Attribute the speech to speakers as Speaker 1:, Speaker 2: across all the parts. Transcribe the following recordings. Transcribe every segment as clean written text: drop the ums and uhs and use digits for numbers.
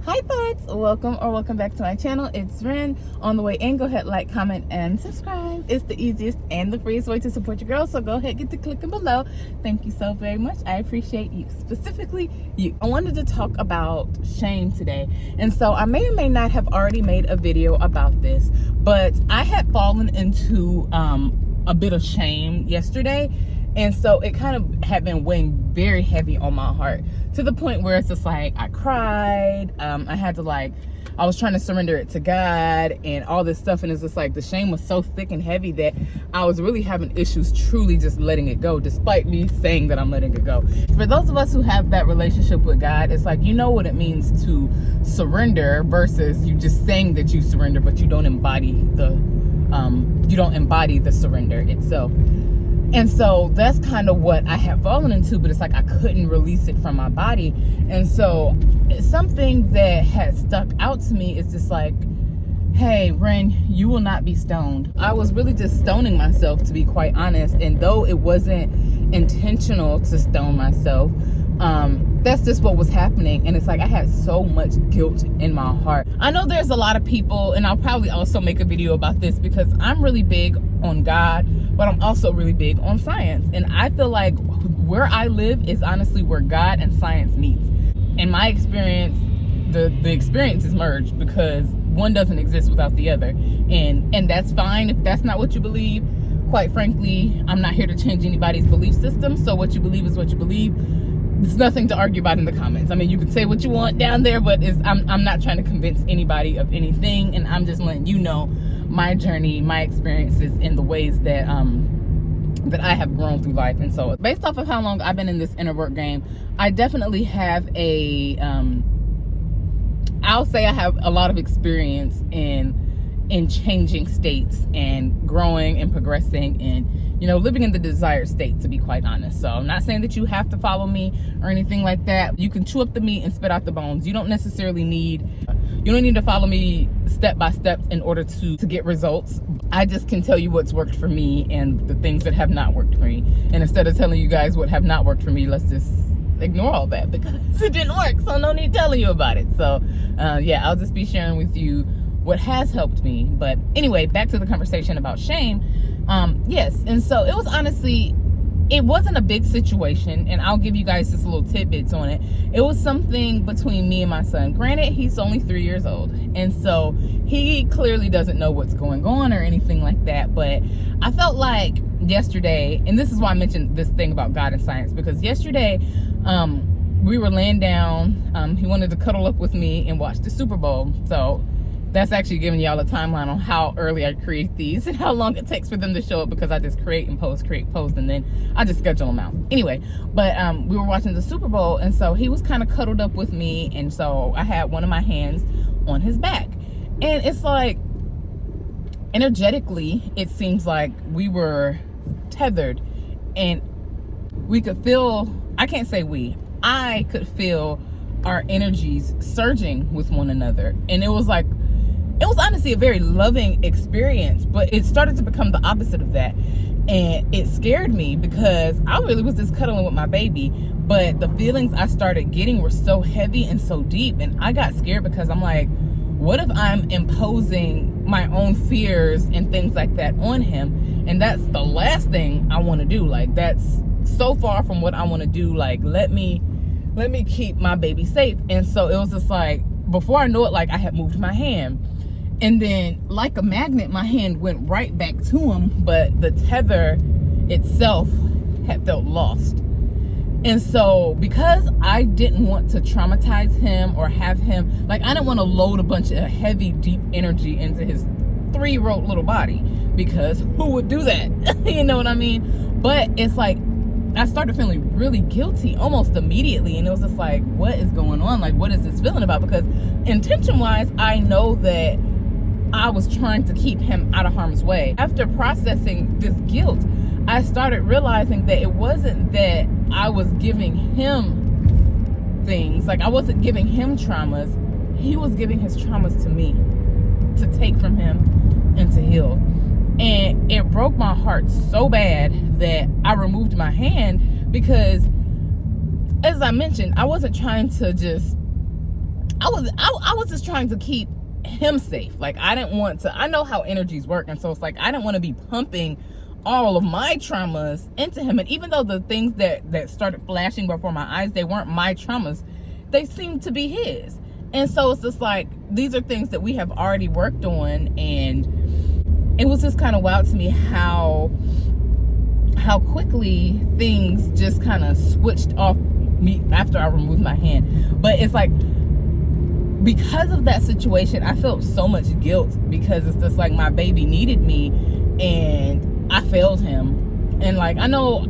Speaker 1: Hi thoughts, welcome back to my channel. It's Ren. On the way in, go ahead, like, comment, and subscribe. It's the easiest and the freest way to support your girl, so go ahead, get to clicking below. Thank you so very much. I appreciate you, specifically you. I wanted to talk about shame today, and so I may or may not have already made a video about this, but I had fallen into a bit of shame yesterday. And so it kind of had been weighing very heavy on my heart to the point where it's just like I cried. I had to I was trying to surrender it to God and all this stuff. And it's just like the shame was so thick and heavy that I was really having issues truly just letting it go, despite me saying that I'm letting it go. For those of us who have that relationship with God, it's like, you know what it means to surrender versus you just saying that you surrender, but you don't embody the surrender itself. And so that's kind of what I had fallen into, but it's like I couldn't release it from my body. And so something that had stuck out to me is just like, hey, Ren, you will not be stoned. I was really just stoning myself, to be quite honest. And though it wasn't intentional to stone myself, that's just what was happening. And it's like I had so much guilt in my heart. I know there's a lot of people, and I'll probably also make a video about this because I'm really big on God, but I'm also really big on science. And I feel like where I live is honestly where God and science meets. In my experience, the experience is merged because one doesn't exist without the other. And that's fine if that's not what you believe. Quite frankly, I'm not here to change anybody's belief system. So what you believe is what you believe. There's nothing to argue about in the comments. I mean, you can say what you want down there, but I'm not trying to convince anybody of anything. And I'm just letting you know my journey, my experiences, and the ways that that I have grown through life. And so based off of how long I've been in this inner work game, I definitely have I'll say I have a lot of experience in changing states and growing and progressing and, living in the desired state, to be quite honest. So I'm not saying that you have to follow me or anything like that. You can chew up the meat and spit out the bones. You don't need to follow me step by step in order to get results. I just can tell you what's worked for me and the things that have not worked for me. And instead of telling you guys what have not worked for me, let's just ignore all that because it didn't work. So no need telling you about it. So I'll just be sharing with you what has helped me. But anyway, back to the conversation about shame. Yes. And so it wasn't a big situation, and I'll give you guys just little tidbits on it. It was something between me and my son. Granted, he's only 3 years old, and so he clearly doesn't know what's going on or anything like that. But I felt like yesterday, and this is why I mentioned this thing about God and science, because yesterday we were laying down. He wanted to cuddle up with me and watch the Super Bowl. So that's actually giving y'all a timeline on how early I create these and how long it takes for them to show up, because I just create, post, and then I just schedule them out. Anyway, but we were watching the Super Bowl, and so he was kind of cuddled up with me, and so I had one of my hands on his back. And it's like, energetically, it seems like we were tethered, and we could feel, I could feel our energies surging with one another. And it was honestly a very loving experience, but it started to become the opposite of that. And it scared me because I really was just cuddling with my baby, but the feelings I started getting were so heavy and so deep. And I got scared because I'm like, what if I'm imposing my own fears and things like that on him? And that's the last thing I want to do. Like, that's so far from what I want to do. Like, let me keep my baby safe. And so it was just like, before I know it, like I had moved my hand. And then like a magnet, my hand went right back to him, but the tether itself had felt lost. And so because I didn't want to traumatize him or have him, I didn't want to load a bunch of heavy, deep energy into his 3-year-old little body, because who would do that? You know what I mean? But it's like, I started feeling really guilty almost immediately. And it was just like, what is going on? Like, what is this feeling about? Because intention-wise, I know that I was trying to keep him out of harm's way. After processing this guilt, I started realizing that it wasn't that I was giving him things. Like, I wasn't giving him traumas. He was giving his traumas to me to take from him and to heal. And it broke my heart so bad that I removed my hand because, as I mentioned, I wasn't trying to just I was just trying to keep him safe. Like, I didn't want to, I know how energies work, and so it's like I didn't want to be pumping all of my traumas into him. And even though the things that started flashing before my eyes, they weren't my traumas, they seemed to be his. And so it's just like, these are things that we have already worked on, and it was just kind of wild to me how quickly things just kind of switched off me after I removed my hand. But it's like, because of that situation, I felt so much guilt, because it's just like my baby needed me and I failed him. And like, I know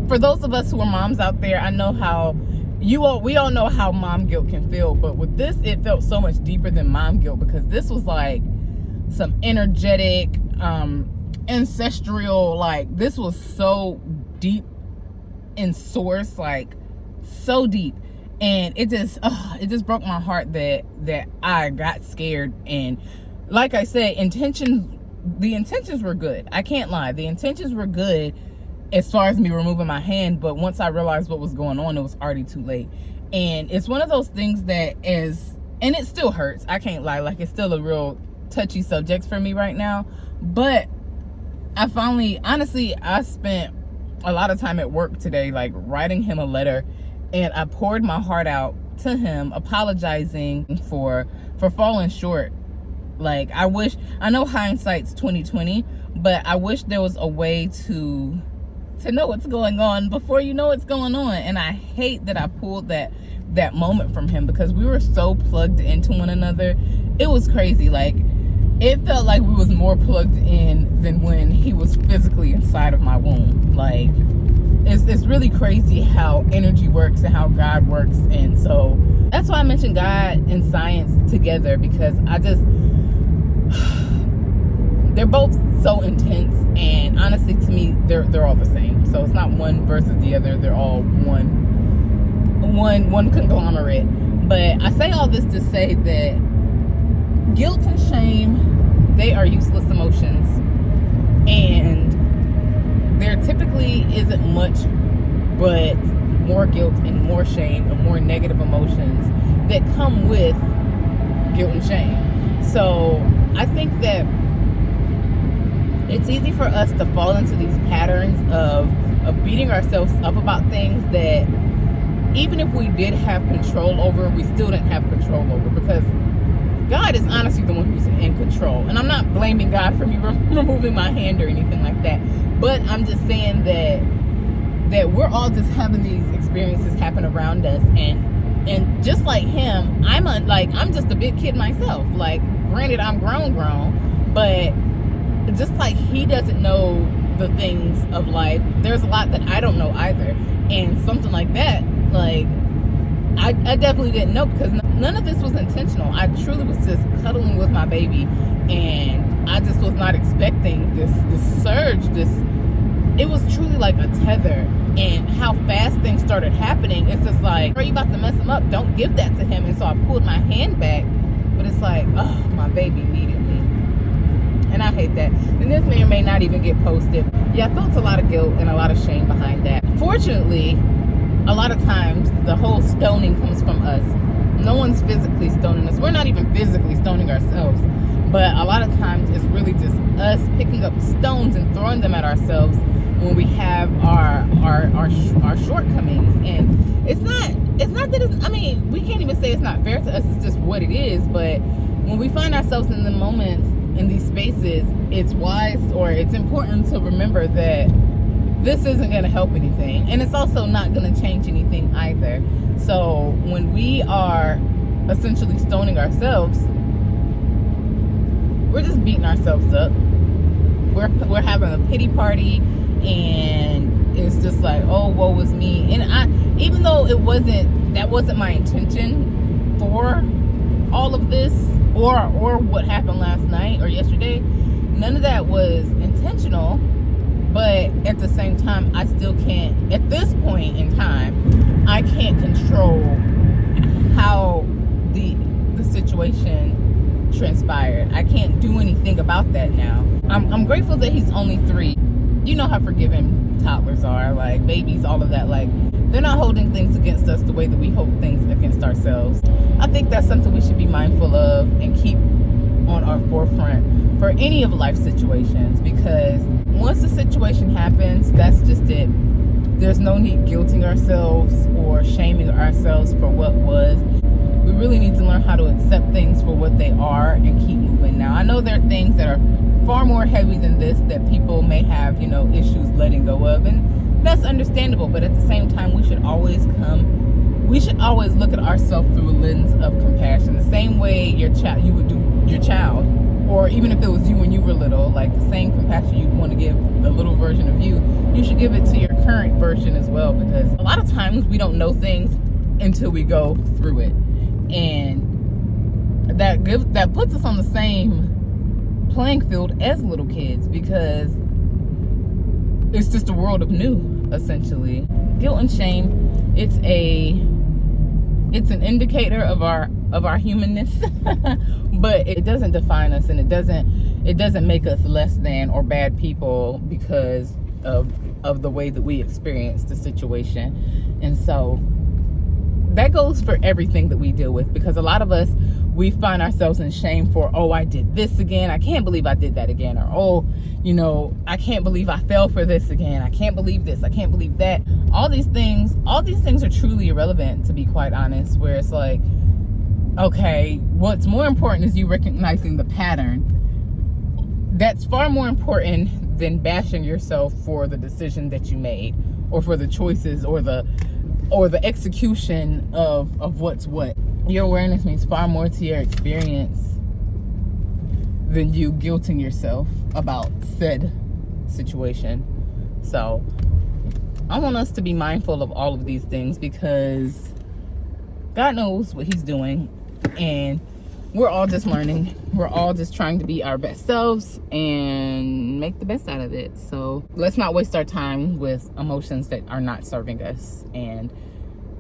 Speaker 1: for those of us who are moms out there, I know how we all know how mom guilt can feel. But with this, it felt so much deeper than mom guilt, because this was like some energetic, ancestral, like, this was so deep in source, like so deep. And it just broke my heart that I got scared. And like I said, the intentions were good. I can't lie. The intentions were good as far as me removing my hand. But once I realized what was going on, it was already too late. And it's one of those things that and it still hurts. I can't lie. Like, it's still a real touchy subject for me right now. But honestly, I spent a lot of time at work today, like, writing him a letter. And I poured my heart out to him, apologizing for falling short. Like, I know hindsight's 2020, but I wish there was a way to know what's going on before you know what's going on. And I hate that I pulled that moment from him, because we were so plugged into one another. It was crazy. Like, it felt like we was more plugged in than when he was physically inside of my womb. Like, it's really crazy how energy works and how God works. And so that's why I mentioned God and science together, because they're both so intense, and honestly, to me, they're all the same. So it's not one versus the other. They're all one conglomerate. But I say all this to say that guilt and shame, they are useless emotions, and there typically isn't much but more guilt and more shame and more negative emotions that come with guilt and shame. So I think that it's easy for us to fall into these patterns of beating ourselves up about things that, even if we did have control over, we still didn't have control over, because God is honestly the one who's in control. And I'm not blaming God for me removing my hand or anything like that, but I'm just saying that we're all just having these experiences happen around us, and just like him, I'm just a big kid myself. Like, granted, I'm grown, but just like he doesn't know the things of life, there's a lot that I don't know either. And something like that, like, I definitely didn't know, because none of this was intentional. I truly was just cuddling with my baby, and I just was not expecting this surge. It was truly like a tether. And how fast things started happening, it's just like, are you about to mess him up? Don't give that to him. And so I pulled my hand back, but it's like, oh, my baby needed me. And I hate that. And this may or may not even get posted. Yeah, I felt a lot of guilt and a lot of shame behind that. Fortunately, a lot of times the whole stoning comes from us. No one's physically stoning us. We're not even physically stoning ourselves. But a lot of times it's really just us picking up stones and throwing them at ourselves when we have our shortcomings. And it's not that I mean, we can't even say it's not fair to us. It's just what it is. But when we find ourselves in the moments, in these spaces, it's wise, or it's important to remember that this isn't going to help anything, and it's also not going to change anything either. So when we are essentially stoning ourselves, we're just beating ourselves up. We're having a pity party, and it's just like, oh, woe is me. And even though that wasn't my intention for all of this, or what happened last night or yesterday, none of that was intentional. But at the same time, I still can't, at this point in time, I can't control how the situation transpired. I can't do anything about that now. I'm grateful that he's only 3. You know how forgiving toddlers are, like babies, all of that. Like, they're not holding things against us the way that we hold things against ourselves. I think that's something we should be mindful of and keep on our forefront for any of life situations, because once the situation happens, that's just it. There's no need guilting ourselves or shaming ourselves for what was. We really need to learn how to accept things for what they are and keep moving. Now, I know there are things that are far more heavy than this that people may have, issues letting go of, and that's understandable. But at the same time, we should always look at ourselves through a lens of compassion, the same way you would do your child, or even if it was you when you were little, like the same compassion you'd want to give a little version of you should give it to your current version as well, because a lot of times we don't know things until we go through it, and that puts us on the same playing field as little kids, because it's just a world of new, essentially. Guilt and shame, it's an indicator of our humanness, but it doesn't define us, and it doesn't make us less than or bad people because of the way that we experience the situation. And so that goes for everything that we deal with, because a lot of us, we find ourselves in shame for, I did this again, I can't believe I did that again, or I can't believe I fell for this again, I can't believe this, I can't believe that. All these things are truly irrelevant, to be quite honest, where it's like, okay, what's more important is you recognizing the pattern. That's far more important than bashing yourself for the decision that you made, or for the choices, or the execution of what's what. Your awareness means far more to your experience than you guilting yourself about said situation. So I want us to be mindful of all of these things, because God knows what he's doing, and we're all just learning. We're all just trying to be our best selves and make the best out of it. So let's not waste our time with emotions that are not serving us, and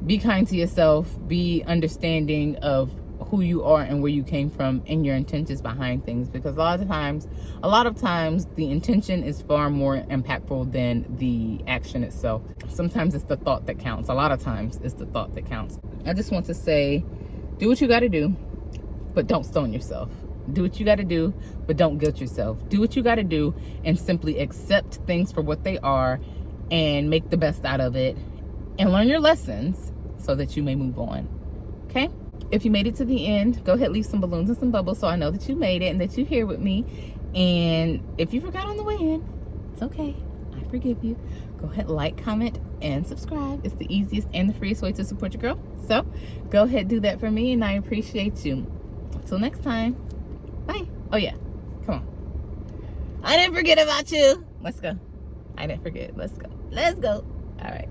Speaker 1: be kind to yourself. Be understanding of who you are and where you came from and your intentions behind things, because a lot of times the intention is far more impactful than the action itself. Sometimes it's the thought that counts. A lot of times it's the thought that counts. I just want to say, do what you got to do, but don't stone yourself. Do what you got to do, but don't guilt yourself. Do what you got to do and simply accept things for what they are and make the best out of it, and learn your lessons so that you may move on. Okay? If you made it to the end, go ahead, leave some balloons and some bubbles so I know that you made it and that you're here with me. And if you forgot on the way in, it's okay. I forgive you. Go ahead, like, comment, and subscribe. It's the easiest and the freest way to support your girl. So go ahead, do that for me, and I appreciate you. Until next time, bye. Oh yeah, come on. I didn't forget about you. Let's go. I didn't forget. Let's go. Let's go. All right.